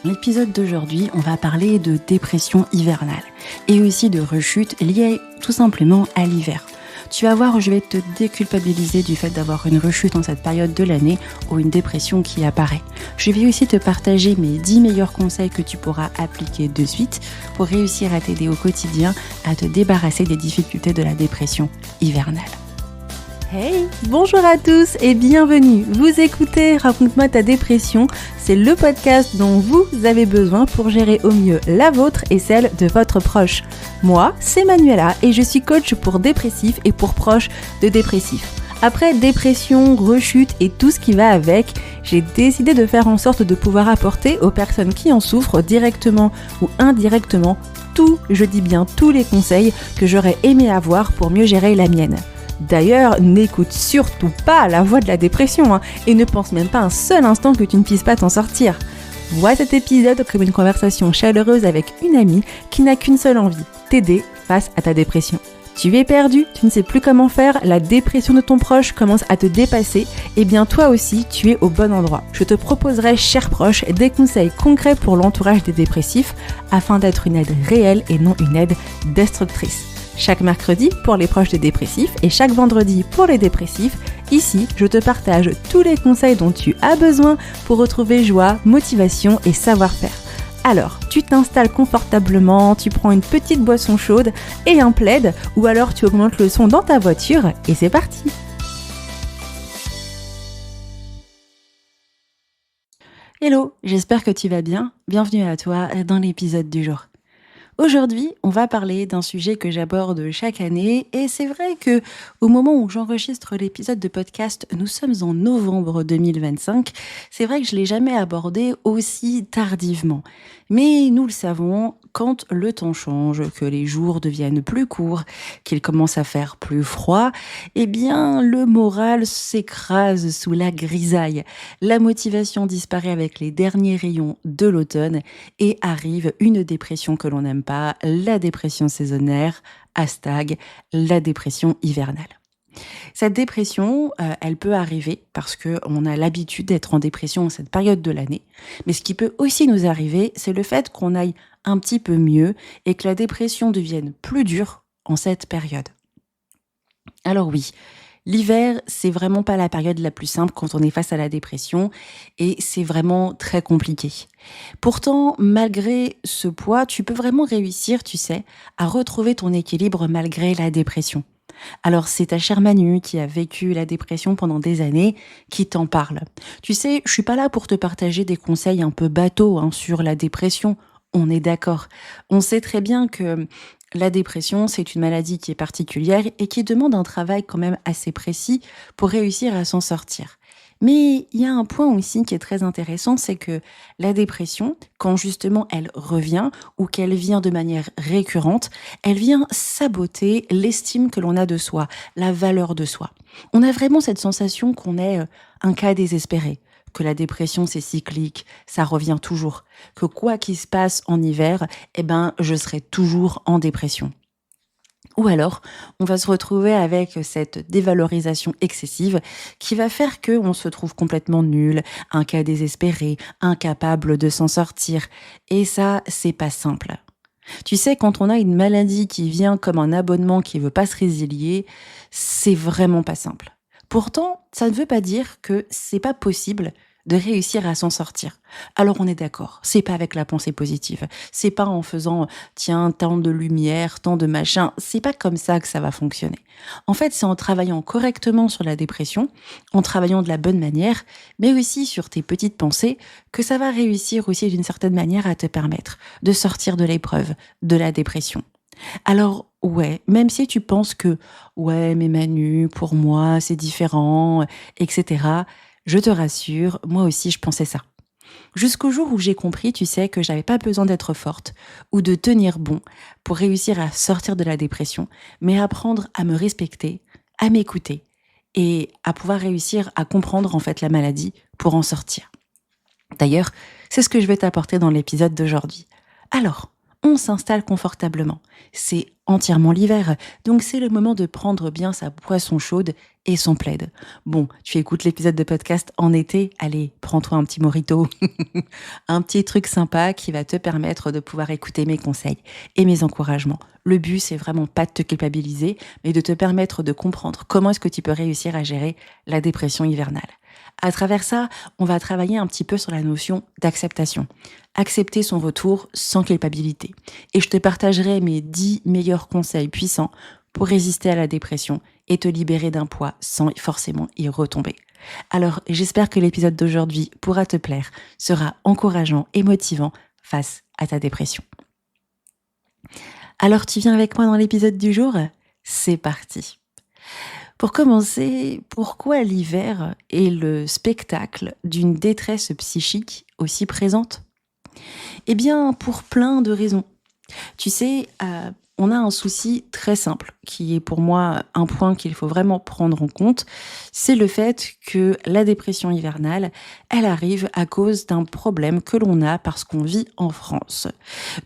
Dans l'épisode d'aujourd'hui, on va parler de dépression hivernale et aussi de rechute liée tout simplement à l'hiver. Tu vas voir, je vais te déculpabiliser du fait d'avoir une rechute en cette période de l'année ou une dépression qui apparaît. Je vais aussi te partager mes 10 meilleurs conseils que tu pourras appliquer de suite pour réussir à t'aider au quotidien à te débarrasser des difficultés de la dépression hivernale. Hey, bonjour à tous et bienvenue. Vous écoutez Raconte-moi ta dépression, c'est le podcast dont vous avez besoin pour gérer au mieux la vôtre et celle de votre proche. Moi, c'est Manuela et je suis coach pour dépressifs et pour proches de dépressifs. Après dépression, rechute et tout ce qui va avec, j'ai décidé de faire en sorte de pouvoir apporter aux personnes qui en souffrent directement ou indirectement je dis bien tous les conseils que j'aurais aimé avoir pour mieux gérer la mienne. D'ailleurs, n'écoute surtout pas la voix de la dépression et ne pense même pas un seul instant que tu ne puisses pas t'en sortir. Vois cet épisode comme une conversation chaleureuse avec une amie qui n'a qu'une seule envie, t'aider face à ta dépression. Tu es perdu, tu ne sais plus comment faire, la dépression de ton proche commence à te dépasser, et bien toi aussi, tu es au bon endroit. Je te proposerai, cher proche, des conseils concrets pour l'entourage des dépressifs afin d'être une aide réelle et non une aide destructrice. Chaque mercredi pour les proches des dépressifs et chaque vendredi pour les dépressifs, ici je te partage tous les conseils dont tu as besoin pour retrouver joie, motivation et savoir-faire. Alors, tu t'installes confortablement, tu prends une petite boisson chaude et un plaid ou alors tu augmentes le son dans ta voiture et c'est parti. Hello, j'espère que tu vas bien. Bienvenue à toi dans l'épisode du jour. Aujourd'hui, on va parler d'un sujet que j'aborde chaque année et c'est vrai que au moment où j'enregistre l'épisode de podcast, nous sommes en novembre 2025. C'est vrai que je l'ai jamais abordé aussi tardivement. Mais nous le savons, quand le temps change, que les jours deviennent plus courts, qu'il commence à faire plus froid, eh bien le moral s'écrase sous la grisaille. La motivation disparaît avec les derniers rayons de l'automne et arrive une dépression que l'on n'aime pas, la dépression saisonnière, #la dépression hivernale. Cette dépression, elle peut arriver parce qu'on a l'habitude d'être en dépression en cette période de l'année. Mais ce qui peut aussi nous arriver, c'est le fait qu'on aille un petit peu mieux et que la dépression devienne plus dure en cette période. Alors oui, l'hiver, c'est vraiment pas la période la plus simple quand on est face à la dépression et c'est vraiment très compliqué. Pourtant, malgré ce poids, tu peux vraiment réussir, tu sais, à retrouver ton équilibre malgré la dépression. Alors, c'est ta chère Manu qui a vécu la dépression pendant des années qui t'en parle. Tu sais, je suis pas là pour te partager des conseils un peu bateaux sur la dépression. On est d'accord. On sait très bien que la dépression, c'est une maladie qui est particulière et qui demande un travail quand même assez précis pour réussir à s'en sortir. Mais il y a un point aussi qui est très intéressant, c'est que la dépression, quand justement elle revient ou qu'elle vient de manière récurrente, elle vient saboter l'estime que l'on a de soi, la valeur de soi. On a vraiment cette sensation qu'on est un cas désespéré, que la dépression c'est cyclique, ça revient toujours, que quoi qu'il se passe en hiver, je serai toujours en dépression. Ou alors, on va se retrouver avec cette dévalorisation excessive qui va faire qu'on se trouve complètement nul, un cas désespéré, incapable de s'en sortir. Et ça, c'est pas simple. Tu sais, quand on a une maladie qui vient comme un abonnement qui veut pas se résilier, c'est vraiment pas simple. Pourtant, ça ne veut pas dire que c'est pas possible de réussir à s'en sortir. Alors on est d'accord, c'est pas avec la pensée positive, c'est pas en faisant tiens tant de lumière, tant de machin, c'est pas comme ça que ça va fonctionner. En fait, c'est en travaillant correctement sur la dépression, en travaillant de la bonne manière, mais aussi sur tes petites pensées, que ça va réussir aussi d'une certaine manière à te permettre de sortir de l'épreuve, de la dépression. Alors ouais, même si tu penses que ouais mais Manu, pour moi c'est différent, etc., je te rassure, moi aussi je pensais ça. Jusqu'au jour où j'ai compris, tu sais, que j'avais pas besoin d'être forte ou de tenir bon pour réussir à sortir de la dépression, mais apprendre à me respecter, à m'écouter et à pouvoir réussir à comprendre en fait la maladie pour en sortir. D'ailleurs, c'est ce que je vais t'apporter dans l'épisode d'aujourd'hui. Alors, on s'installe confortablement. C'est entièrement l'hiver, donc c'est le moment de prendre bien sa boisson chaude et son plaid. Bon, tu écoutes l'épisode de podcast en été, allez, prends-toi un petit mojito, un petit truc sympa qui va te permettre de pouvoir écouter mes conseils et mes encouragements. Le but, c'est vraiment pas de te culpabiliser, mais de te permettre de comprendre comment est-ce que tu peux réussir à gérer la dépression hivernale. À travers ça, on va travailler un petit peu sur la notion d'acceptation. Accepter son retour sans culpabilité. Et je te partagerai mes 10 meilleurs conseils puissants pour résister à la dépression et te libérer d'un poids sans forcément y retomber. Alors, j'espère que l'épisode d'aujourd'hui pourra te plaire, sera encourageant et motivant face à ta dépression. Alors, tu viens avec moi dans l'épisode du jour ? C'est parti. Pour commencer, pourquoi l'hiver est le spectacle d'une détresse psychique aussi présente ? Eh bien, pour plein de raisons. Tu sais, on a un souci très simple, qui est pour moi un point qu'il faut vraiment prendre en compte, c'est le fait que la dépression hivernale, elle arrive à cause d'un problème que l'on a parce qu'on vit en France.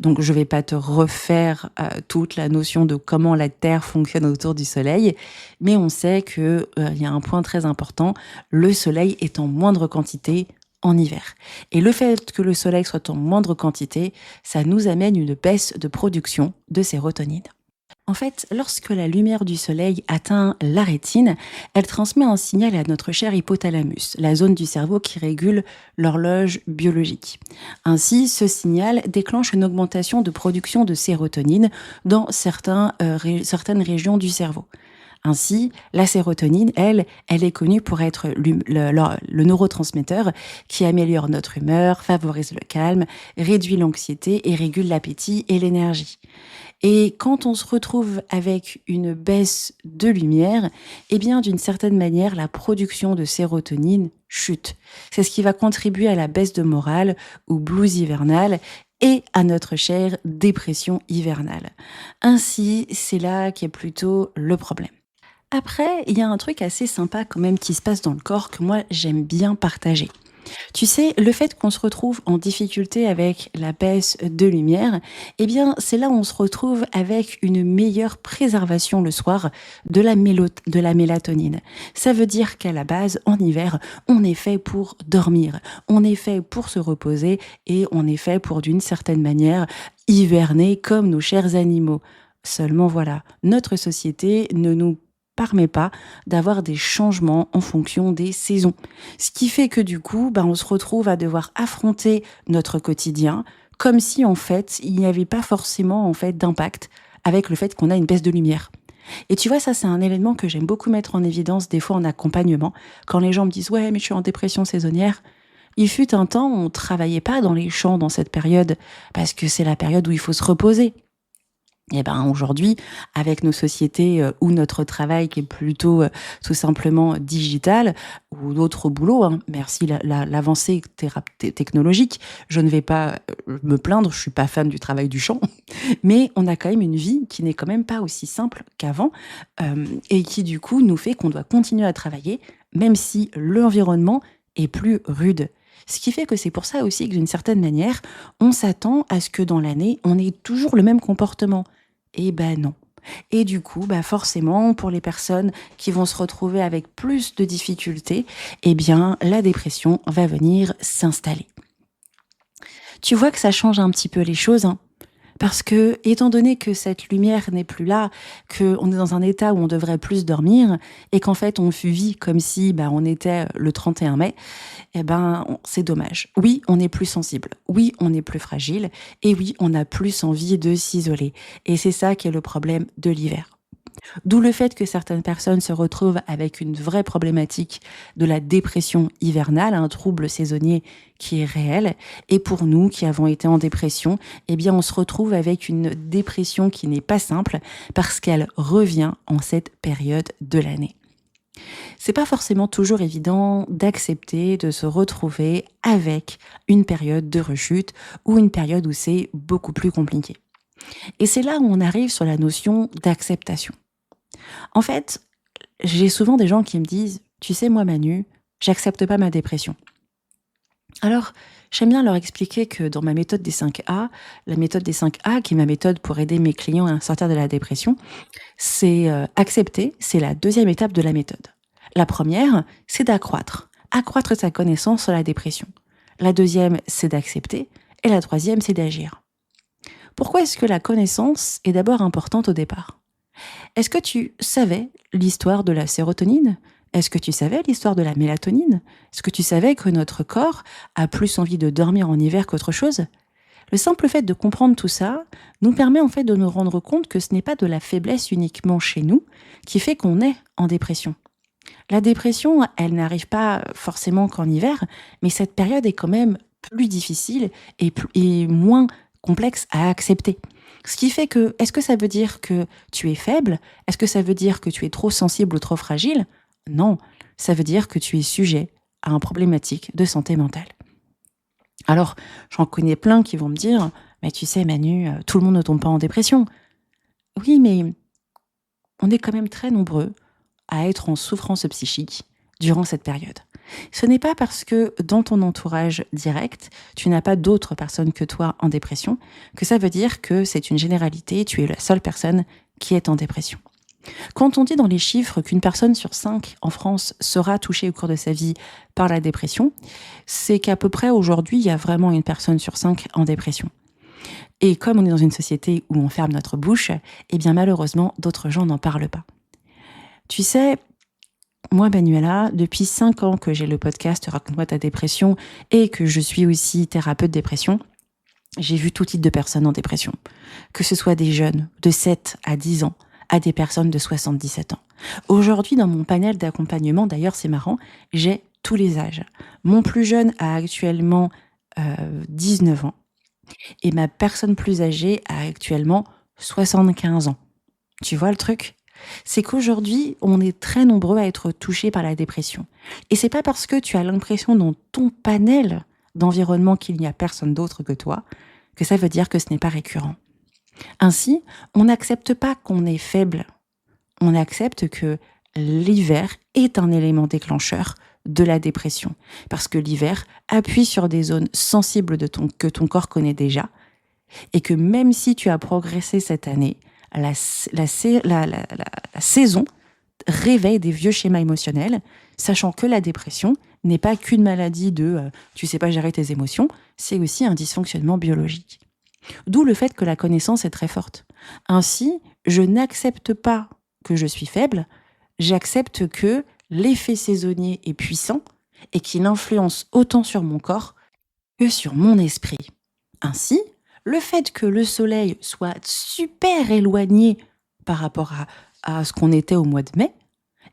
Donc je ne vais pas te refaire toute la notion de comment la Terre fonctionne autour du Soleil, mais on sait qu'il y a un point très important, le Soleil est en moindre quantité en hiver. Et le fait que le soleil soit en moindre quantité, ça nous amène une baisse de production de sérotonine. En fait, lorsque la lumière du soleil atteint la rétine, elle transmet un signal à notre cher hypothalamus, la zone du cerveau qui régule l'horloge biologique. Ainsi, ce signal déclenche une augmentation de production de sérotonine dans certaines régions du cerveau. Ainsi, la sérotonine, elle est connue pour être le neurotransmetteur qui améliore notre humeur, favorise le calme, réduit l'anxiété et régule l'appétit et l'énergie. Et quand on se retrouve avec une baisse de lumière, eh bien, d'une certaine manière, la production de sérotonine chute. C'est ce qui va contribuer à la baisse de morale ou blues hivernal et à notre chère dépression hivernale. Ainsi, c'est là qu'est plutôt le problème. Après, il y a un truc assez sympa quand même qui se passe dans le corps que moi j'aime bien partager. Tu sais, le fait qu'on se retrouve en difficulté avec la baisse de lumière, eh bien c'est là où on se retrouve avec une meilleure préservation le soir de la mélatonine. Ça veut dire qu'à la base, en hiver, on est fait pour dormir, on est fait pour se reposer et on est fait pour d'une certaine manière hiverner comme nos chers animaux. Seulement voilà, notre société ne nous permet pas d'avoir des changements en fonction des saisons. Ce qui fait que du coup, on se retrouve à devoir affronter notre quotidien comme si en fait, il n'y avait pas forcément en fait d'impact avec le fait qu'on a une baisse de lumière. Et tu vois, ça c'est un élément que j'aime beaucoup mettre en évidence des fois en accompagnement. Quand les gens me disent «Ouais, mais je suis en dépression saisonnière», il fut un temps où on travaillait pas dans les champs dans cette période parce que c'est la période où il faut se reposer. Et aujourd'hui, avec nos sociétés ou notre travail qui est plutôt tout simplement digital ou d'autres boulots, hein, merci l'avancée technologique, je ne vais pas me plaindre, je suis pas fan du travail du champ, mais on a quand même une vie qui n'est quand même pas aussi simple qu'avant et qui du coup nous fait qu'on doit continuer à travailler même si l'environnement est plus rude. Ce qui fait que c'est pour ça aussi que d'une certaine manière, on s'attend à ce que dans l'année, on ait toujours le même comportement. Eh ben non. Et du coup, forcément, pour les personnes qui vont se retrouver avec plus de difficultés, eh bien, la dépression va venir s'installer. Tu vois que ça change un petit peu les choses, hein. Parce que, étant donné que cette lumière n'est plus là, qu'on est dans un état où on devrait plus dormir, et qu'en fait on vit comme si on était le 31 mai, c'est dommage. Oui, on est plus sensible. Oui, on est plus fragile. Et oui, on a plus envie de s'isoler. Et c'est ça qui est le problème de l'hiver. D'où le fait que certaines personnes se retrouvent avec une vraie problématique de la dépression hivernale, un trouble saisonnier qui est réel. Et pour nous qui avons été en dépression, on se retrouve avec une dépression qui n'est pas simple parce qu'elle revient en cette période de l'année. C'est pas forcément toujours évident d'accepter de se retrouver avec une période de rechute ou une période où c'est beaucoup plus compliqué. Et c'est là où on arrive sur la notion d'acceptation. En fait, j'ai souvent des gens qui me disent « Tu sais, moi Manu, j'accepte pas ma dépression. » Alors, j'aime bien leur expliquer que dans ma méthode des 5 A, la méthode des 5 A, qui est ma méthode pour aider mes clients à sortir de la dépression, c'est accepter, c'est la deuxième étape de la méthode. La première, c'est accroître sa connaissance sur la dépression. La deuxième, c'est d'accepter, et la troisième, c'est d'agir. Pourquoi est-ce que la connaissance est d'abord importante au départ? Est-ce que tu savais l'histoire de la sérotonine? Est-ce que tu savais l'histoire de la mélatonine? Est-ce que tu savais que notre corps a plus envie de dormir en hiver qu'autre chose? Le simple fait de comprendre tout ça nous permet en fait de nous rendre compte que ce n'est pas de la faiblesse uniquement chez nous qui fait qu'on est en dépression. La dépression, elle n'arrive pas forcément qu'en hiver, mais cette période est quand même plus difficile et moins complexe à accepter. Ce qui fait que, est-ce que ça veut dire que tu es faible? Est-ce que ça veut dire que tu es trop sensible ou trop fragile? Non, ça veut dire que tu es sujet à une problématique de santé mentale. Alors, j'en connais plein qui vont me dire, mais tu sais Manu, tout le monde ne tombe pas en dépression. Oui, mais on est quand même très nombreux à être en souffrance psychique durant cette période. Ce n'est pas parce que dans ton entourage direct, tu n'as pas d'autres personnes que toi en dépression, que ça veut dire que c'est une généralité, tu es la seule personne qui est en dépression. Quand on dit dans les chiffres qu'une personne sur 5 en France sera touchée au cours de sa vie par la dépression, c'est qu'à peu près aujourd'hui, il y a vraiment une personne sur 5 en dépression. Et comme on est dans une société où on ferme notre bouche, eh bien malheureusement, d'autres gens n'en parlent pas. Tu sais, moi, Manuela, depuis 5 ans que j'ai le podcast Raconte-moi ta dépression et que je suis aussi thérapeute dépression, j'ai vu tout type de personnes en dépression. Que ce soit des jeunes de 7 à 10 ans, à des personnes de 77 ans. Aujourd'hui, dans mon panel d'accompagnement, d'ailleurs c'est marrant, j'ai tous les âges. Mon plus jeune a actuellement 19 ans et ma personne plus âgée a actuellement 75 ans. Tu vois le truc? C'est qu'aujourd'hui, on est très nombreux à être touchés par la dépression. Et c'est pas parce que tu as l'impression dans ton panel d'environnement qu'il n'y a personne d'autre que toi, que ça veut dire que ce n'est pas récurrent. Ainsi, on n'accepte pas qu'on est faible. On accepte que l'hiver est un élément déclencheur de la dépression. Parce que l'hiver appuie sur des zones sensibles que ton corps connaît déjà. Et que même si tu as progressé cette année, la saison réveille des vieux schémas émotionnels, sachant que la dépression n'est pas qu'une maladie de tu sais pas gérer tes émotions, c'est aussi un dysfonctionnement biologique. D'où le fait que la connaissance est très forte. Ainsi, je n'accepte pas que je suis faible, j'accepte que l'effet saisonnier est puissant et qu'il influence autant sur mon corps que sur mon esprit. Ainsi, le fait que le soleil soit super éloigné par rapport à ce qu'on était au mois de mai,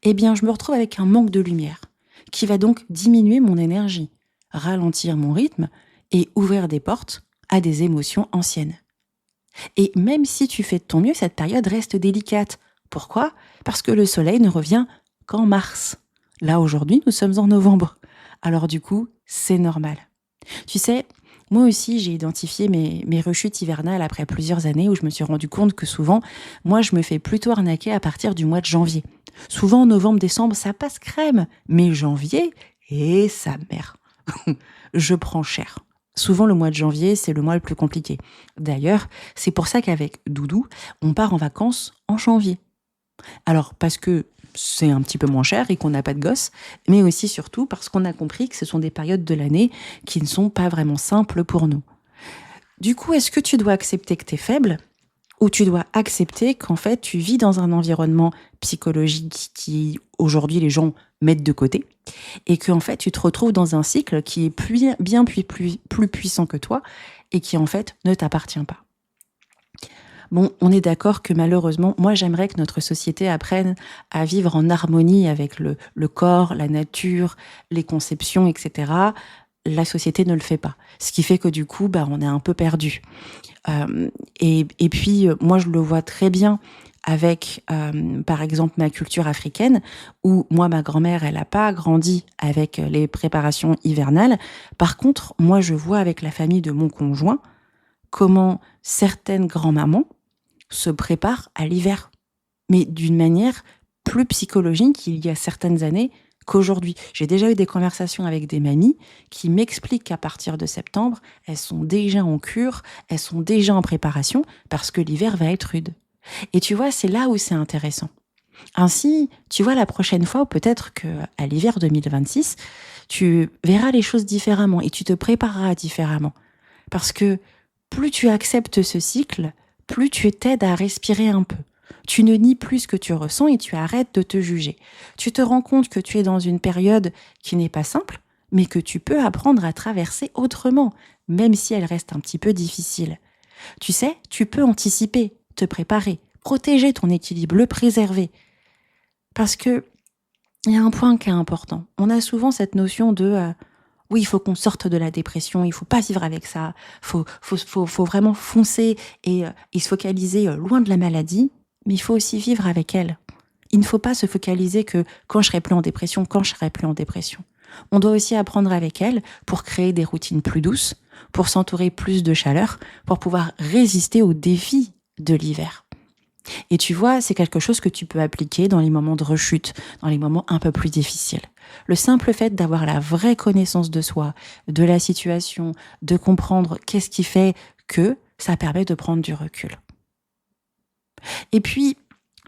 eh bien, je me retrouve avec un manque de lumière, qui va donc diminuer mon énergie, ralentir mon rythme et ouvrir des portes à des émotions anciennes. Et même si tu fais de ton mieux, cette période reste délicate. Pourquoi? Parce que le soleil ne revient qu'en mars. Là, aujourd'hui, nous sommes en novembre. Alors du coup, c'est normal. Tu sais, moi aussi, j'ai identifié mes rechutes hivernales après plusieurs années où je me suis rendu compte que souvent, moi, je me fais plutôt arnaquer à partir du mois de janvier. Souvent, novembre, décembre, ça passe crème. Mais janvier, et sa mère. Je prends cher. Souvent, le mois de janvier, c'est le mois le plus compliqué. D'ailleurs, c'est pour ça qu'avec Doudou, on part en vacances en janvier. Alors, parce que c'est un petit peu moins cher et qu'on n'a pas de gosses, mais aussi surtout parce qu'on a compris que ce sont des périodes de l'année qui ne sont pas vraiment simples pour nous. Du coup, est-ce que tu dois accepter que tu es faible ou tu dois accepter qu'en fait, tu vis dans un environnement psychologique qui, aujourd'hui, les gens mettent de côté et qu'en fait, tu te retrouves dans un cycle qui est plus puissant que toi et qui, en fait, ne t'appartient pas. Bon, on est d'accord que malheureusement, moi j'aimerais que notre société apprenne à vivre en harmonie avec le corps, la nature, les conceptions, etc. La société ne le fait pas. Ce qui fait que du coup, on est un peu perdu. Et puis, moi je le vois très bien avec, par exemple, ma culture africaine, où moi, ma grand-mère, elle n'a pas grandi avec les préparations hivernales. Par contre, moi, je vois avec la famille de mon conjoint comment certaines grand-mamans se préparent à l'hiver, mais d'une manière plus psychologique qu'il y a certaines années qu'aujourd'hui. J'ai déjà eu des conversations avec des mamies qui m'expliquent qu'à partir de septembre, elles sont déjà en cure, elles sont déjà en préparation parce que l'hiver va être rude. Et tu vois, c'est là où c'est intéressant. Ainsi, tu vois, la prochaine fois, ou peut-être qu'à l'hiver 2026, tu verras les choses différemment et tu te prépareras différemment. Parce que plus tu acceptes ce cycle, plus tu t'aides à respirer un peu. Tu ne nies plus ce que tu ressens et tu arrêtes de te juger. Tu te rends compte que tu es dans une période qui n'est pas simple, mais que tu peux apprendre à traverser autrement, même si elle reste un petit peu difficile. Tu sais, tu peux anticiper, te préparer, protéger ton équilibre, le préserver. Parce que il y a un point qui est important. On a souvent cette notion de oui, il faut qu'on sorte de la dépression, il faut pas vivre avec ça, faut vraiment foncer et se focaliser loin de la maladie, mais il faut aussi vivre avec elle. Il ne faut pas se focaliser que quand je serai plus en dépression, quand je serai plus en dépression. On doit aussi apprendre avec elle pour créer des routines plus douces, pour s'entourer plus de chaleur, pour pouvoir résister aux défis de l'hiver. Et tu vois, c'est quelque chose que tu peux appliquer dans les moments de rechute, dans les moments un peu plus difficiles. Le simple fait d'avoir la vraie connaissance de soi, de la situation, de comprendre qu'est-ce qui fait que ça permet de prendre du recul. Et puis,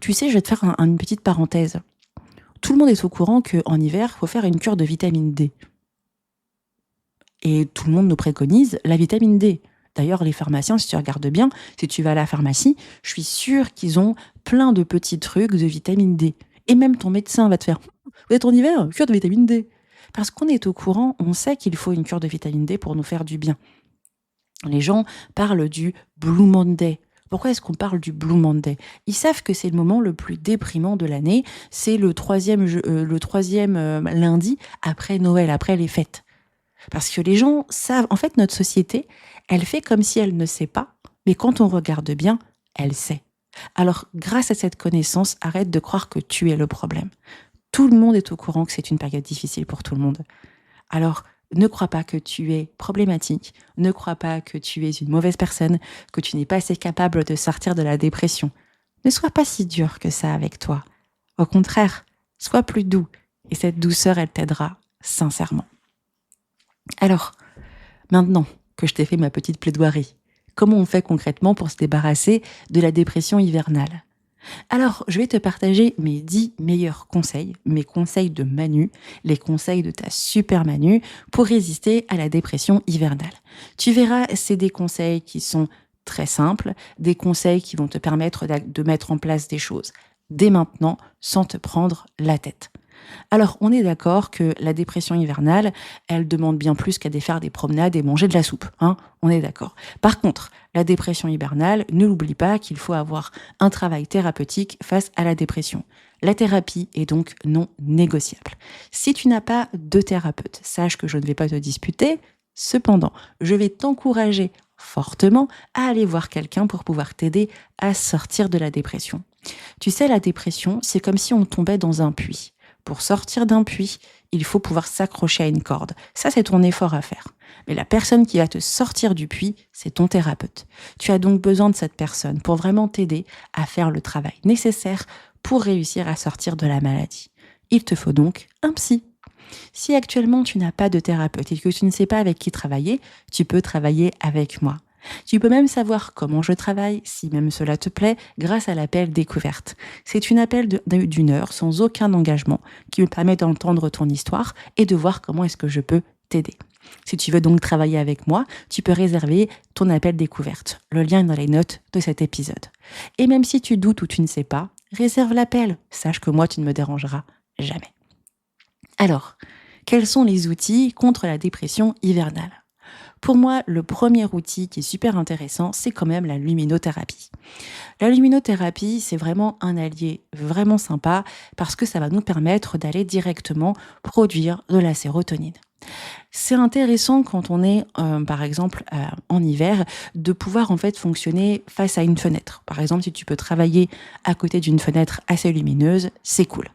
tu sais, je vais te faire une petite parenthèse. Tout le monde est au courant qu'en hiver, il faut faire une cure de vitamine D. Et tout le monde nous préconise la vitamine D. D'ailleurs, les pharmaciens, si tu regardes bien, si tu vas à la pharmacie, je suis sûre qu'ils ont plein de petits trucs de vitamine D. Et même ton médecin va te faire « Vous êtes en hiver, cure de vitamine D ». Parce qu'on est au courant, on sait qu'il faut une cure de vitamine D pour nous faire du bien. Les gens parlent du Blue Monday. Pourquoi est-ce qu'on parle du Blue Monday ? Ils savent que c'est le moment le plus déprimant de l'année. C'est le troisième lundi après Noël, après les fêtes. Parce que les gens savent, en fait, notre société, elle fait comme si elle ne sait pas, mais quand on regarde bien, elle sait. Alors, grâce à cette connaissance, arrête de croire que tu es le problème. Tout le monde est au courant que c'est une période difficile pour tout le monde. Alors, ne crois pas que tu es problématique, ne crois pas que tu es une mauvaise personne, que tu n'es pas assez capable de sortir de la dépression. Ne sois pas si dur que ça avec toi. Au contraire, sois plus doux, et cette douceur, elle t'aidera sincèrement. Alors, maintenant que je t'ai fait ma petite plaidoirie, comment on fait concrètement pour se débarrasser de la dépression hivernale ? Alors, je vais te partager mes 10 meilleurs conseils, mes conseils de Manu, les conseils de ta super Manu pour résister à la dépression hivernale. Tu verras, c'est des conseils qui sont très simples, des conseils qui vont te permettre de mettre en place des choses dès maintenant sans te prendre la tête. Alors, on est d'accord que la dépression hivernale, elle demande bien plus qu'à faire des promenades et manger de la soupe, hein, on est d'accord. Par contre, la dépression hivernale, ne l'oublie pas qu'il faut avoir un travail thérapeutique face à la dépression. La thérapie est donc non négociable. Si tu n'as pas de thérapeute, sache que je ne vais pas te disputer. Cependant, je vais t'encourager fortement à aller voir quelqu'un pour pouvoir t'aider à sortir de la dépression. Tu sais, la dépression, c'est comme si on tombait dans un puits. Pour sortir d'un puits, il faut pouvoir s'accrocher à une corde. Ça, c'est ton effort à faire. Mais la personne qui va te sortir du puits, c'est ton thérapeute. Tu as donc besoin de cette personne pour vraiment t'aider à faire le travail nécessaire pour réussir à sortir de la maladie. Il te faut donc un psy. Si actuellement tu n'as pas de thérapeute et que tu ne sais pas avec qui travailler, tu peux travailler avec moi. Tu peux même savoir comment je travaille, si même cela te plaît, grâce à l'appel découverte. C'est une appel d'une heure sans aucun engagement qui me permet d'entendre ton histoire et de voir comment est-ce que je peux t'aider. Si tu veux donc travailler avec moi, tu peux réserver ton appel découverte. Le lien est dans les notes de cet épisode. Et même si tu doutes ou tu ne sais pas, réserve l'appel. Sache que moi, tu ne me dérangeras jamais. Alors, quels sont les outils contre la dépression hivernale ? Pour moi, le premier outil qui est super intéressant, c'est quand même la luminothérapie. La luminothérapie, c'est vraiment un allié vraiment sympa parce que ça va nous permettre d'aller directement produire de la sérotonine. C'est intéressant quand on est, par exemple, en hiver, de pouvoir en fait fonctionner face à une fenêtre. Par exemple, si tu peux travailler à côté d'une fenêtre assez lumineuse, c'est cool.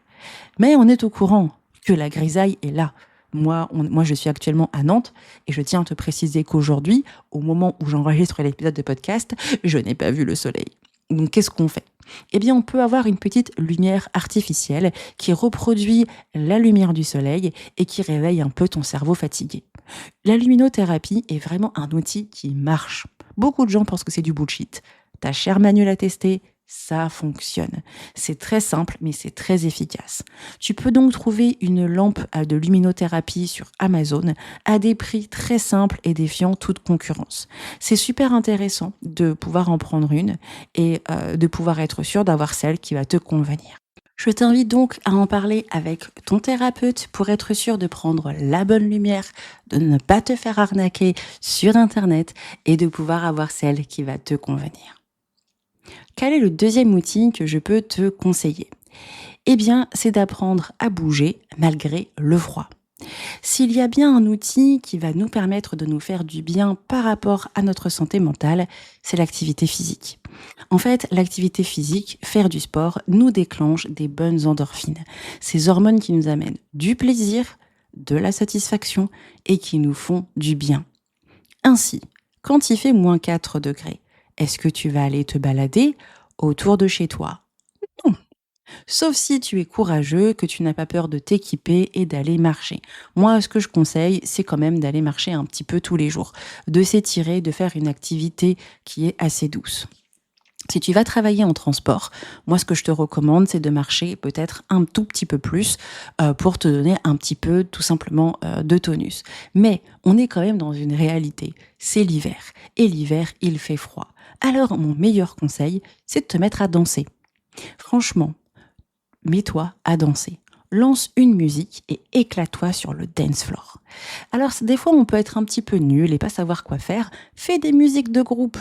Mais on est au courant que la grisaille est là. Moi, je suis actuellement à Nantes et je tiens à te préciser qu'aujourd'hui, au moment où j'enregistre l'épisode de podcast, je n'ai pas vu le soleil. Donc, qu'est-ce qu'on fait ? Eh bien, on peut avoir une petite lumière artificielle qui reproduit la lumière du soleil et qui réveille un peu ton cerveau fatigué. La luminothérapie est vraiment un outil qui marche. Beaucoup de gens pensent que c'est du bullshit. Ta chère Manu l'a testé, ça fonctionne. C'est très simple, mais c'est très efficace. Tu peux donc trouver une lampe de luminothérapie sur Amazon à des prix très simples et défiant toute concurrence. C'est super intéressant de pouvoir en prendre une et de pouvoir être sûr d'avoir celle qui va te convenir. Je t'invite donc à en parler avec ton thérapeute pour être sûr de prendre la bonne lumière, de ne pas te faire arnaquer sur Internet et de pouvoir avoir celle qui va te convenir. Quel est le deuxième outil que je peux te conseiller? Eh bien, c'est d'apprendre à bouger malgré le froid. S'il y a bien un outil qui va nous permettre de nous faire du bien par rapport à notre santé mentale, c'est l'activité physique. En fait, l'activité physique, faire du sport, nous déclenche des bonnes endorphines. Ces hormones qui nous amènent du plaisir, de la satisfaction et qui nous font du bien. Ainsi, quand il fait -4 degrés, est-ce que tu vas aller te balader autour de chez toi? Non. Sauf si tu es courageux, que tu n'as pas peur de t'équiper et d'aller marcher. Moi, ce que je conseille, c'est quand même d'aller marcher un petit peu tous les jours, de s'étirer, de faire une activité qui est assez douce. Si tu vas travailler en transport, moi ce que je te recommande, c'est de marcher peut-être un tout petit peu plus pour te donner un petit peu tout simplement de tonus. Mais on est quand même dans une réalité, c'est l'hiver. Et l'hiver, il fait froid. Alors mon meilleur conseil, c'est de te mettre à danser. Franchement, mets-toi à danser. Lance une musique et éclate-toi sur le dance floor. Alors, des fois, on peut être un petit peu nul et pas savoir quoi faire. Fais des musiques de groupe.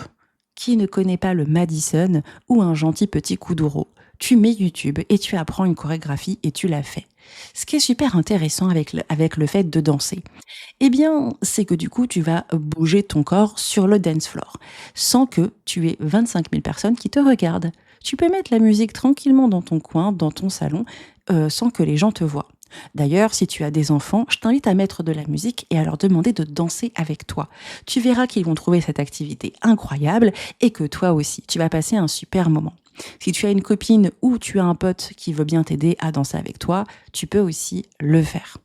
Qui ne connaît pas le Madison ou un gentil petit Kuduro? Tu mets YouTube et tu apprends une chorégraphie et tu la fais. Ce qui est super intéressant avec le fait de danser, eh bien, c'est que du coup, tu vas bouger ton corps sur le dance floor, sans que tu aies 25 000 personnes qui te regardent. Tu peux mettre la musique tranquillement dans ton coin, dans ton salon, sans que les gens te voient. D'ailleurs, si tu as des enfants, je t'invite à mettre de la musique et à leur demander de danser avec toi. Tu verras qu'ils vont trouver cette activité incroyable et que toi aussi, tu vas passer un super moment. Si tu as une copine ou tu as un pote qui veut bien t'aider à danser avec toi, tu peux aussi le faire.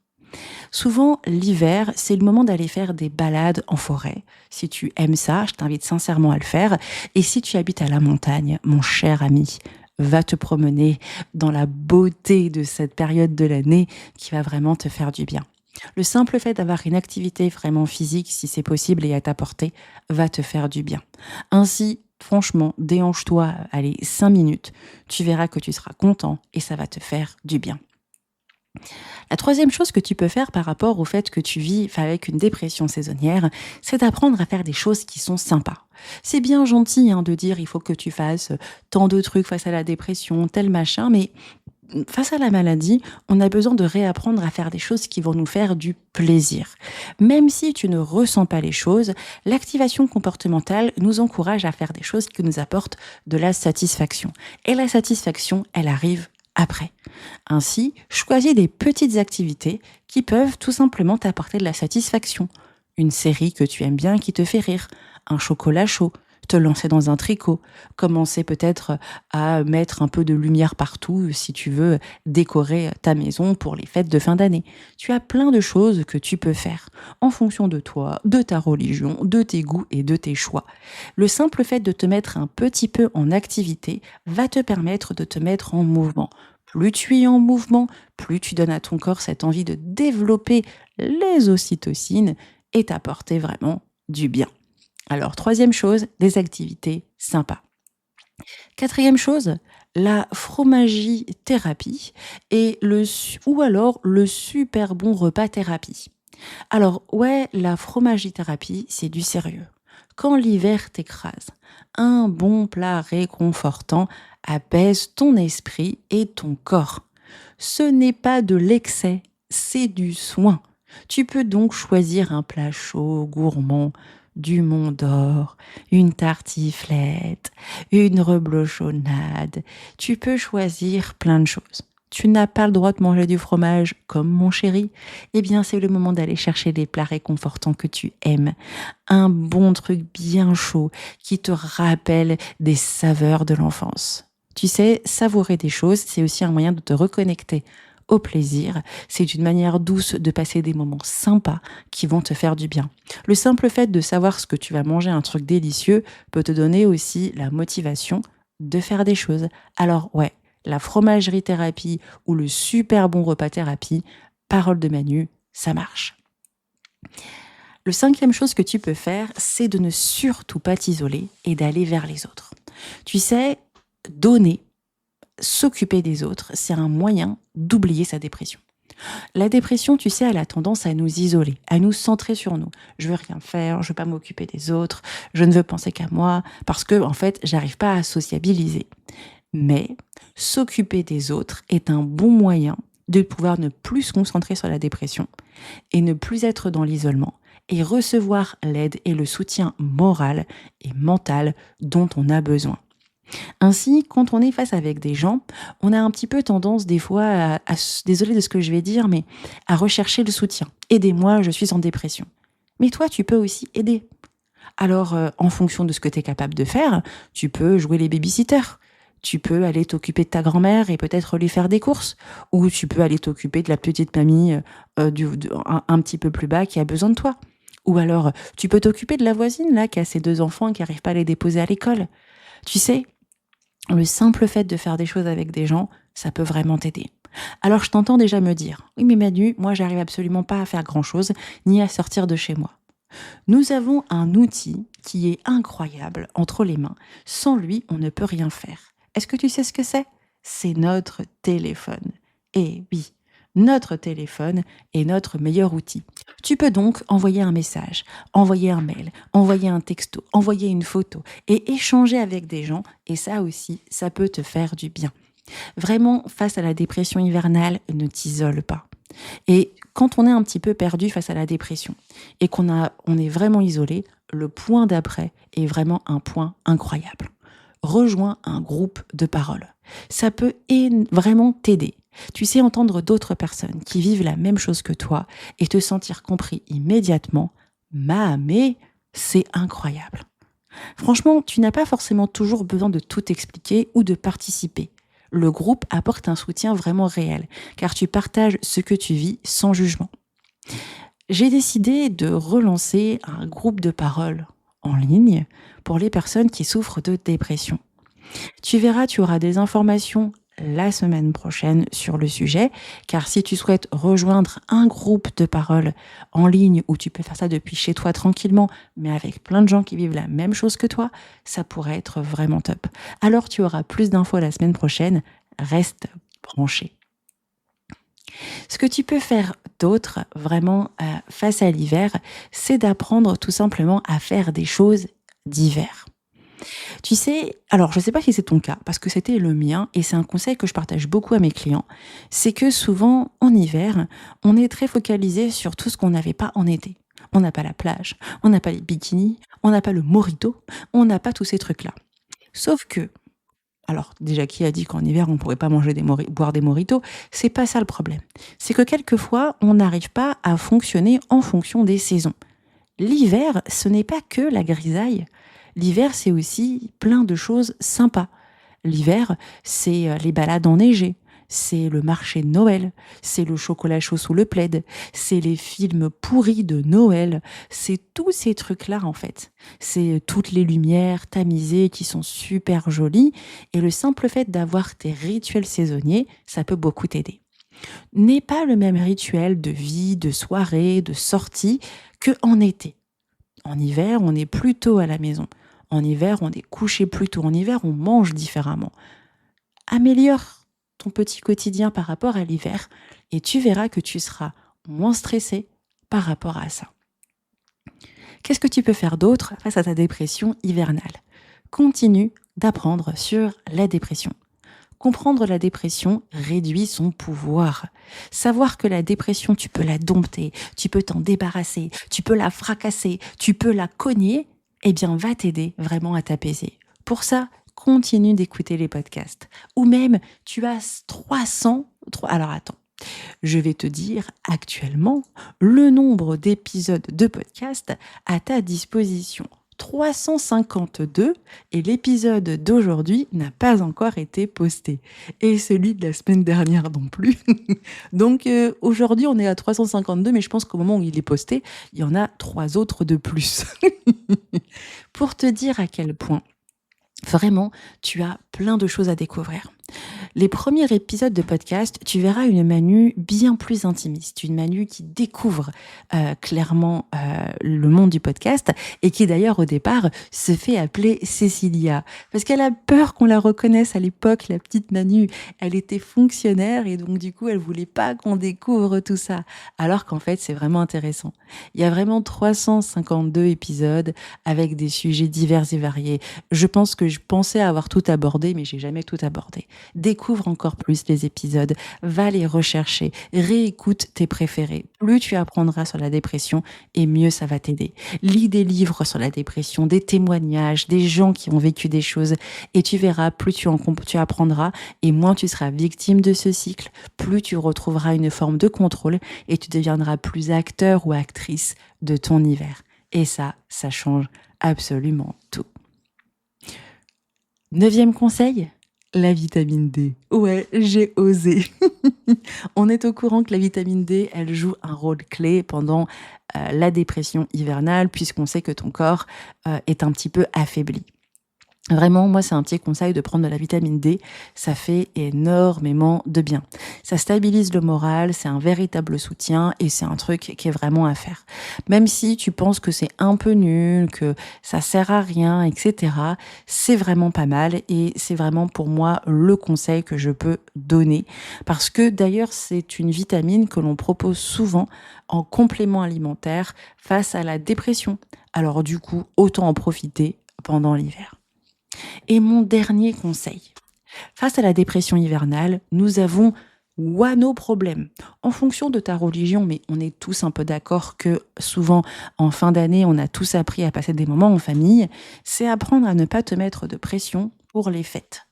Souvent, l'hiver, c'est le moment d'aller faire des balades en forêt. Si tu aimes ça, je t'invite sincèrement à le faire. Et si tu habites à la montagne, mon cher ami, va te promener dans la beauté de cette période de l'année qui va vraiment te faire du bien. Le simple fait d'avoir une activité vraiment physique, si c'est possible et à ta portée, va te faire du bien. Ainsi, franchement, déhanche-toi, allez, 5 minutes. Tu verras que tu seras content et ça va te faire du bien. La troisième chose que tu peux faire par rapport au fait que tu vis avec une dépression saisonnière, c'est d'apprendre à faire des choses qui sont sympas. C'est bien gentil de dire il faut que tu fasses tant de trucs face à la dépression, tel machin, mais face à la maladie, on a besoin de réapprendre à faire des choses qui vont nous faire du plaisir. Même si tu ne ressens pas les choses, l'activation comportementale nous encourage à faire des choses qui nous apportent de la satisfaction. Et la satisfaction, elle arrive après. Ainsi, choisis des petites activités qui peuvent tout simplement t'apporter de la satisfaction. Une série que tu aimes bien qui te fait rire, un chocolat chaud, te lancer dans un tricot, commencer peut-être à mettre un peu de lumière partout si tu veux décorer ta maison pour les fêtes de fin d'année. Tu as plein de choses que tu peux faire en fonction de toi, de ta religion, de tes goûts et de tes choix. Le simple fait de te mettre un petit peu en activité va te permettre de te mettre en mouvement. Plus tu es en mouvement, plus tu donnes à ton corps cette envie de développer les ocytocines et t'apporter vraiment du bien. Alors, troisième chose, des activités sympas. Quatrième chose, la fromagie-thérapie ou alors le super bon repas thérapie. Alors, ouais, la fromagie-thérapie, c'est du sérieux. Quand l'hiver t'écrase, un bon plat réconfortant apaise ton esprit et ton corps. Ce n'est pas de l'excès, c'est du soin. Tu peux donc choisir un plat chaud, gourmand, du Mont d'Or, une tartiflette, une reblochonnade. Tu peux choisir plein de choses. Tu n'as pas le droit de manger du fromage comme mon chéri? Eh bien, c'est le moment d'aller chercher des plats réconfortants que tu aimes. Un bon truc bien chaud qui te rappelle des saveurs de l'enfance. Tu sais, savourer des choses, c'est aussi un moyen de te reconnecter au plaisir. C'est une manière douce de passer des moments sympas qui vont te faire du bien. Le simple fait de savoir ce que tu vas manger, un truc délicieux, peut te donner aussi la motivation de faire des choses. Alors ouais, la fromagerie thérapie ou le super bon repas thérapie, parole de Manu, ça marche. Le cinquième chose que tu peux faire, c'est de ne surtout pas t'isoler et d'aller vers les autres. Tu sais, donner, s'occuper des autres, c'est un moyen d'oublier sa dépression. La dépression, tu sais, elle a tendance à nous isoler, à nous centrer sur nous. Je veux rien faire, je veux pas m'occuper des autres, je ne veux penser qu'à moi, parce que, en fait, j'arrive pas à sociabiliser. Mais s'occuper des autres est un bon moyen de pouvoir ne plus se concentrer sur la dépression et ne plus être dans l'isolement et recevoir l'aide et le soutien moral et mental dont on a besoin. Ainsi, quand on est face avec des gens, on a un petit peu tendance des fois désolé de ce que je vais dire, mais à rechercher le soutien. Aidez-moi, je suis en dépression. Mais toi, tu peux aussi aider. Alors, en fonction de ce que tu es capable de faire, tu peux jouer les babysitters. Tu peux aller t'occuper de ta grand-mère et peut-être lui faire des courses. Ou tu peux aller t'occuper de la petite mamie un petit peu plus bas qui a besoin de toi. Ou alors, tu peux t'occuper de la voisine là qui a ses 2 enfants et qui n'arrive pas à les déposer à l'école. Tu sais, le simple fait de faire des choses avec des gens, ça peut vraiment t'aider. Alors je t'entends déjà me dire, oui mais Manu, moi j'arrive absolument pas à faire grand-chose, ni à sortir de chez moi. Nous avons un outil qui est incroyable entre les mains. Sans lui, on ne peut rien faire. Est-ce que tu sais ce que c'est? C'est notre téléphone. Et oui, notre téléphone est notre meilleur outil. Tu peux donc envoyer un message, envoyer un mail, envoyer un texto, envoyer une photo et échanger avec des gens. Et ça aussi, ça peut te faire du bien. Vraiment, face à la dépression hivernale, ne t'isole pas. Et quand on est un petit peu perdu face à la dépression et on est vraiment isolé, le point d'après est vraiment un point incroyable. Rejoins un groupe de parole. Ça peut vraiment t'aider. Tu sais entendre d'autres personnes qui vivent la même chose que toi et te sentir compris immédiatement. Mais c'est incroyable. Franchement, tu n'as pas forcément toujours besoin de tout expliquer ou de participer. Le groupe apporte un soutien vraiment réel, car tu partages ce que tu vis sans jugement. J'ai décidé de relancer un groupe de parole en ligne pour les personnes qui souffrent de dépression. Tu verras, tu auras des informations la semaine prochaine sur le sujet, car si tu souhaites rejoindre un groupe de parole en ligne où tu peux faire ça depuis chez toi tranquillement, mais avec plein de gens qui vivent la même chose que toi, ça pourrait être vraiment top. Alors tu auras plus d'infos la semaine prochaine, reste branché. Ce que tu peux faire d'autre, vraiment, face à l'hiver, c'est d'apprendre tout simplement à faire des choses d'hiver. Tu sais, alors je ne sais pas si c'est ton cas, parce que c'était le mien, et c'est un conseil que je partage beaucoup à mes clients, c'est que souvent, en hiver, on est très focalisé sur tout ce qu'on n'avait pas en été. On n'a pas la plage, on n'a pas les bikinis, on n'a pas le mojito, on n'a pas tous ces trucs-là. Sauf que, alors déjà qui a dit qu'en hiver on pourrait pas manger boire des mojitos, c'est pas ça le problème. C'est que quelquefois on n'arrive pas à fonctionner en fonction des saisons. L'hiver, ce n'est pas que la grisaille. L'hiver, c'est aussi plein de choses sympas. L'hiver, c'est les balades enneigées, c'est le marché de Noël, c'est le chocolat chaud sous le plaid, c'est les films pourris de Noël, c'est tous ces trucs-là en fait. C'est toutes les lumières tamisées qui sont super jolies et le simple fait d'avoir tes rituels saisonniers, ça peut beaucoup t'aider. N'est pas le même rituel de vie, de soirée, de sortie que en été. En hiver, on est plus tôt à la maison. En hiver, on est couché plus tôt. En hiver, on mange différemment. Améliore ton petit quotidien par rapport à l'hiver et tu verras que tu seras moins stressé par rapport à ça. Qu'est-ce que tu peux faire d'autre face à ta dépression hivernale? Continue d'apprendre sur la dépression. Comprendre la dépression réduit son pouvoir. Savoir que la dépression, tu peux la dompter, tu peux t'en débarrasser, tu peux la fracasser, tu peux la cogner, eh bien, va t'aider vraiment à t'apaiser. Pour ça, continue d'écouter les podcasts. Ou même, tu as 300... Alors attends, je vais te dire actuellement le nombre d'épisodes de podcast à ta disposition. 352 et l'épisode d'aujourd'hui n'a pas encore été posté. Et celui de la semaine dernière non plus. Donc aujourd'hui, on est à 352, mais je pense qu'au moment où il est posté, il y en a 3 autres de plus. Pour te dire à quel point, vraiment, tu as plein de choses à découvrir. Les premiers épisodes de podcast, tu verras une Manu bien plus intimiste, une Manu qui découvre clairement le monde du podcast et qui d'ailleurs au départ se fait appeler Cécilia parce qu'elle a peur qu'on la reconnaisse à l'époque, la petite Manu. Elle était fonctionnaire et donc du coup elle voulait pas qu'on découvre tout ça. Alors qu'en fait c'est vraiment intéressant. Il y a vraiment 352 épisodes avec des sujets divers et variés. Je pense que je pensais avoir tout abordé mais j'ai jamais tout abordé. Découvre encore plus les épisodes, va les rechercher, réécoute tes préférés. Plus tu apprendras sur la dépression et mieux ça va t'aider. Lis des livres sur la dépression, des témoignages, des gens qui ont vécu des choses et tu verras, plus tu apprendras et moins tu seras victime de ce cycle, plus tu retrouveras une forme de contrôle et tu deviendras plus acteur ou actrice de ton hiver. Et ça change absolument tout. 9e conseil, la vitamine D. Ouais, j'ai osé. On est au courant que la vitamine D, elle joue un rôle clé pendant la dépression hivernale, puisqu'on sait que ton corps est un petit peu affaibli. Vraiment, moi, c'est un petit conseil de prendre de la vitamine D. Ça fait énormément de bien. Ça stabilise le moral, c'est un véritable soutien et c'est un truc qui est vraiment à faire. Même si tu penses que c'est un peu nul, que ça sert à rien, etc., c'est vraiment pas mal et c'est vraiment pour moi le conseil que je peux donner. Parce que d'ailleurs, c'est une vitamine que l'on propose souvent en complément alimentaire face à la dépression. Alors du coup, autant en profiter pendant l'hiver. Et mon dernier conseil, face à la dépression hivernale, nous avons nos problèmes. En fonction de ta religion, mais on est tous un peu d'accord que souvent en fin d'année, on a tous appris à passer des moments en famille, c'est apprendre à ne pas te mettre de pression pour les fêtes.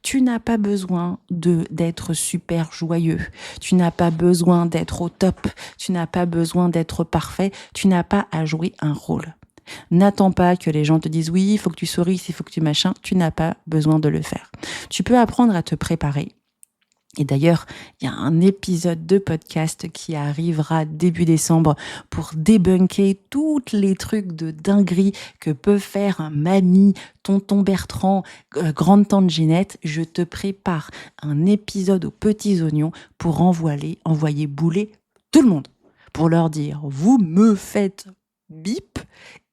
Tu n'as pas besoin d'être super joyeux. Tu n'as pas besoin d'être au top. Tu n'as pas besoin d'être parfait. Tu n'as pas à jouer un rôle. N'attends pas que les gens te disent oui, il faut que tu sourisses, il faut que tu machin. Tu n'as pas besoin de le faire. Tu peux apprendre à te préparer. Et d'ailleurs, il y a un épisode de podcast qui arrivera début décembre pour débunker tous les trucs de dinguerie que peut faire un mamie, tonton Bertrand, grande-tante Ginette. Je te prépare un épisode aux petits oignons pour envoyer bouler tout le monde. Pour leur dire, vous me faites bip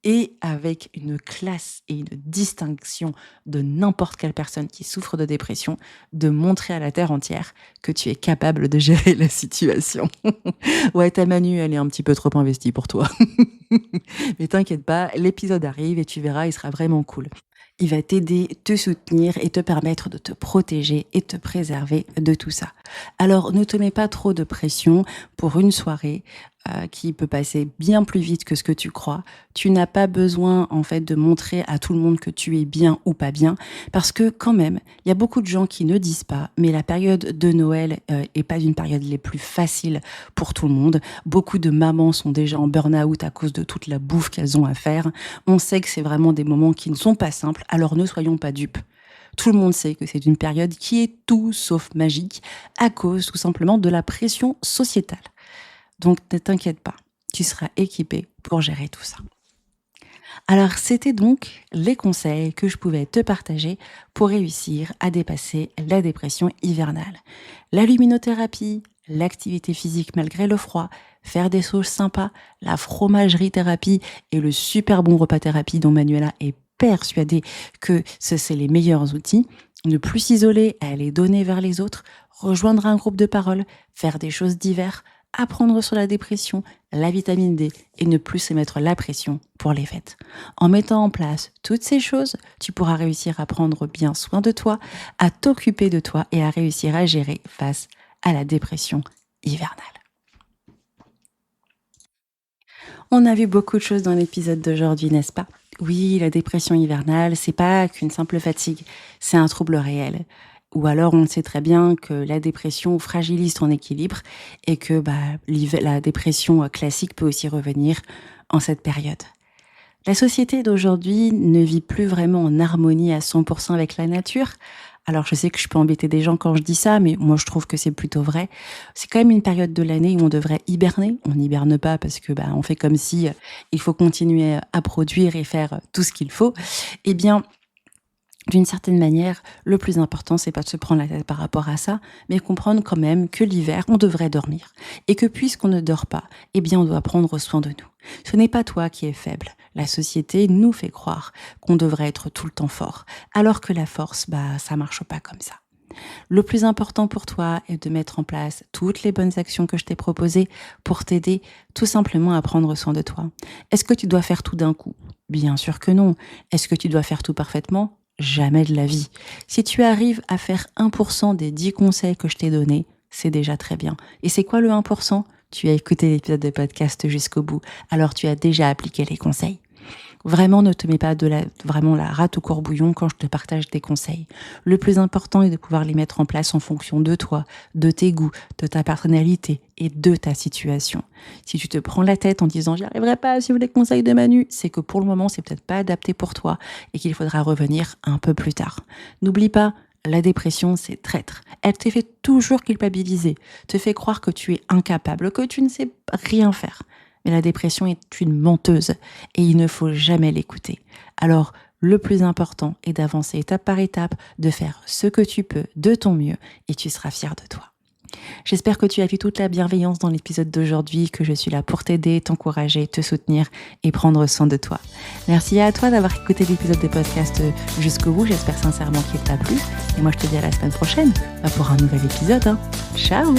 et avec une classe et une distinction de n'importe quelle personne qui souffre de dépression, de montrer à la terre entière que tu es capable de gérer la situation. Ouais, ta Manu, elle est un petit peu trop investie pour toi. Mais t'inquiète pas, l'épisode arrive et tu verras, il sera vraiment cool. Il va t'aider, te soutenir et te permettre de te protéger et te préserver de tout ça. Alors, ne te mets pas trop de pression pour une soirée qui peut passer bien plus vite que ce que tu crois. Tu n'as pas besoin, en fait, de montrer à tout le monde que tu es bien ou pas bien, parce que quand même, il y a beaucoup de gens qui ne disent pas, mais la période de Noël est pas une période les plus faciles pour tout le monde. Beaucoup de mamans sont déjà en burn-out à cause de toute la bouffe qu'elles ont à faire. On sait que c'est vraiment des moments qui ne sont pas simples, alors ne soyons pas dupes. Tout le monde sait que c'est une période qui est tout sauf magique à cause tout simplement de la pression sociétale. Donc ne t'inquiète pas, tu seras équipé pour gérer tout ça. Alors c'était donc les conseils que je pouvais te partager pour réussir à dépasser la dépression hivernale. La luminothérapie, l'activité physique malgré le froid, faire des sauces sympas, la fromagerie thérapie et le super bon repas thérapie dont Manuela est persuadée que c'est les meilleurs outils. Ne plus s'isoler, aller donner vers les autres, rejoindre un groupe de parole, faire des choses diverses, apprendre sur la dépression, la vitamine D et ne plus se mettre la pression pour les fêtes. En mettant en place toutes ces choses, tu pourras réussir à prendre bien soin de toi, à t'occuper de toi et à réussir à gérer face à la dépression hivernale. On a vu beaucoup de choses dans l'épisode d'aujourd'hui, n'est-ce pas ? Oui, la dépression hivernale, c'est pas qu'une simple fatigue, c'est un trouble réel. Ou alors on sait très bien que la dépression fragilise ton équilibre et que la dépression classique peut aussi revenir en cette période. La société d'aujourd'hui ne vit plus vraiment en harmonie à 100% avec la nature. Alors je sais que je peux embêter des gens quand je dis ça, mais moi je trouve que c'est plutôt vrai. C'est quand même une période de l'année où on devrait hiberner. On n'hiberne pas parce que on fait comme si il faut continuer à produire et faire tout ce qu'il faut. Eh bien, d'une certaine manière, le plus important, c'est pas de se prendre la tête par rapport à ça, mais comprendre quand même que l'hiver, on devrait dormir. Et que puisqu'on ne dort pas, eh bien, on doit prendre soin de nous. Ce n'est pas toi qui es faible. La société nous fait croire qu'on devrait être tout le temps fort. Alors que la force, ça marche pas comme ça. Le plus important pour toi est de mettre en place toutes les bonnes actions que je t'ai proposées pour t'aider tout simplement à prendre soin de toi. Est-ce que tu dois faire tout d'un coup? Bien sûr que non. Est-ce que tu dois faire tout parfaitement? Jamais de la vie. Si tu arrives à faire 1% des 10 conseils que je t'ai donnés, c'est déjà très bien. Et c'est quoi le 1%? Tu as écouté l'épisode de podcast jusqu'au bout, alors tu as déjà appliqué les conseils. Vraiment, ne te mets pas vraiment la rate au courbouillon quand je te partage des conseils. Le plus important est de pouvoir les mettre en place en fonction de toi, de tes goûts, de ta personnalité et de ta situation. Si tu te prends la tête en disant « j'y arriverai pas à suivre les conseils de Manu », c'est que pour le moment, c'est peut-être pas adapté pour toi et qu'il faudra revenir un peu plus tard. N'oublie pas, la dépression, c'est traître. Elle te fait toujours culpabiliser, te fait croire que tu es incapable, que tu ne sais rien faire. Mais la dépression est une menteuse et il ne faut jamais l'écouter. Alors, le plus important est d'avancer étape par étape, de faire ce que tu peux de ton mieux et tu seras fier de toi. J'espère que tu as vu toute la bienveillance dans l'épisode d'aujourd'hui, que je suis là pour t'aider, t'encourager, te soutenir et prendre soin de toi. Merci à toi d'avoir écouté l'épisode de podcast jusqu'au bout. J'espère sincèrement qu'il t'a plu. Et moi, je te dis à la semaine prochaine pour un nouvel épisode. Ciao!